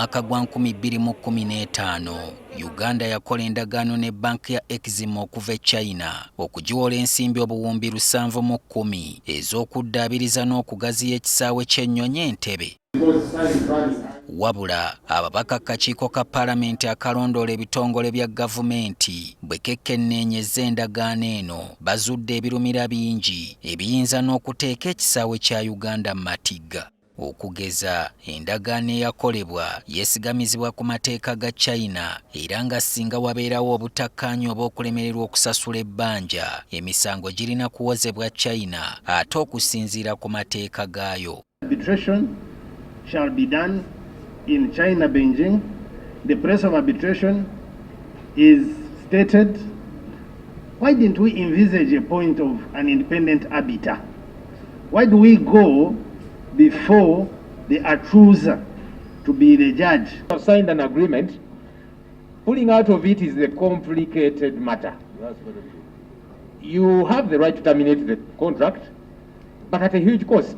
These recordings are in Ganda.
mwaka gwa 2015 Uganda yakola endagaano ne banki ya Exim okuva e China okugiwola ensimbi obuwumbi 710 ez'okuddaabiriza n'okugaziya ekisaawe ky'ennyonyi Entebbe. Wabula ababaka kakiiko ka palamenti akalondoola ebitongole bya gavumenti bwe kekkenneenyezza endagaano eno bazudde ebirumira bingi ebiyinza n'okuteeka ekisaawe kya Uganda matigga. Okugeza endagaano eyakolebwa yeesigamizibwa ku mateeka ga China era nga singa wabeerawo obutakkaanya oba okulemererwa okusasula ebbanja emisango girina kuwozebwa China ate okusinziira ku mateeka gaayo. Arbitration shall be done in China, Beijing. The place of arbitration is stated. Why didn't we envisage a point of an independent arbiter? Why do we go before the accuser to be the judge? I've signed an agreement. Pulling out of it is a complicated matter. You have the right to terminate the contract, but at a huge cost.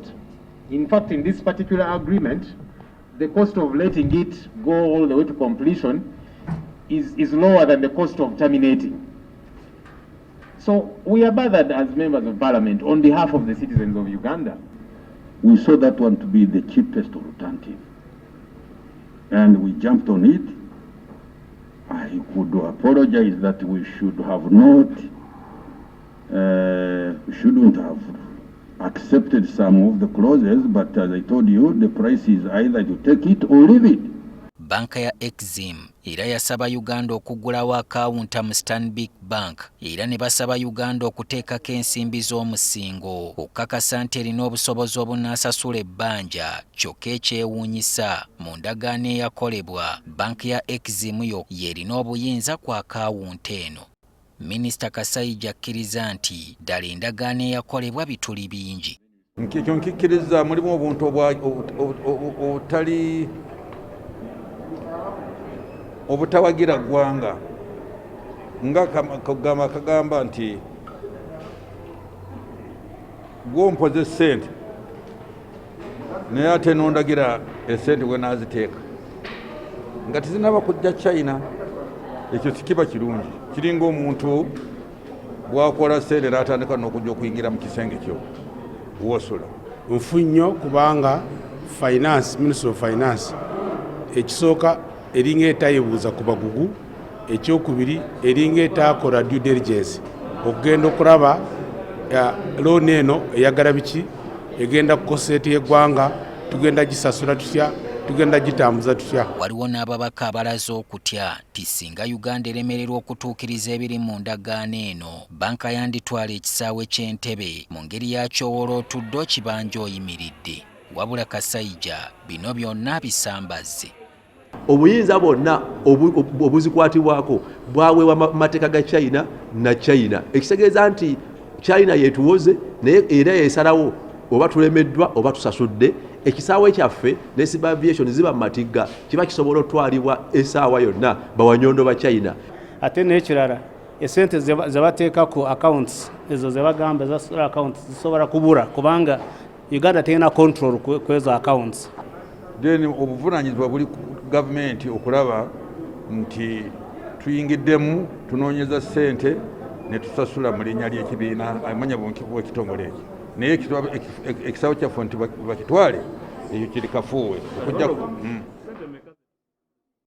In fact, in this particular agreement, the cost of letting it go all the way to completion is lower than the cost of terminating. So we are bothered as members of parliament on behalf of the citizens of Uganda. We saw that one to be the cheapest alternative, and we jumped on it. I could apologize that we should have not, shouldn't have accepted some of the clauses, but as I told you, the price is either to take it or leave it. Banka ya Exim era yasaba Uganda okuggulawo akawunta mu Stanbic Bank era ne basaba Uganda okuteekako ensimbi z'omusingo okukakasa nti erina obusobozi obunaasasula ebbanja kyokka ekyewuunyisa mu ndagaano eyakolebwa banki ya Exim yo yerina obuyinza ku akawunta eno. Minisita Kasaija akkiriza nti ddala endagaano eyakolebwa bituli bingi. Ekyo nkikkiriza mulimu obuntu obutali obutawagira ggwanga nga kagamba nti gw'ompoze ssente naye ate n'ondagira essente gwe naaziteeka nga tezinaba kujja China. Ekyo sikiba kirungi. Kiringa omuntu bw'akola ssente n'atandika n'okujja okuyingira mu kisenge kyo wosula. Nfu nnyo kubanga finance, Minister of Finance ekisooka eringa etayibuuza ku bagugu, ekyokubiri eringa etaakola due diligence okugenda okulaba loan eno eyagala biki egenda kukoseeti y'eggwanga, tugenda gisasula tutya, tugenda gitambuza tutya. Waliwo n'ababaka abalaze okutya nti singa Uganda eremererwa okutuukiriza ebiri mu ndagaano eno banka yanditwala ekisaawe ky'Entebbe mu ngeri yakyowola otudde okibanja oyimiridde. Wabula Kasaija bino byonna bisambaze. Obuyinza bwonna obuzikwatibwako bwaweebwa mateeka ga China na China. Ekitegeeza nti China yetuwoze naye era yesalawo oba tulemeddwa oba tusasudde. Ekisaawe kyaffe ne Civil Aviation ziba matigga kiba kisobola otwalibwa essaawa yonna bawanyondo ba China. Ate n'ekirala esente ze bateeka ku accounts ezo ze bagamba za accounts zisobola kubura kubanga Uganda terina control kwezo accounts. Then obuvunaanyizibwa buli gavumenti okulaba nti tuyingiddemu tunoonyeza ssente ne tusasula mu linnya ly'ekibiina amanya bw'ekitongole ekyo. Naye ekisaawe kyaffe nti bakitwale ekyo kiri kafuuwe okujja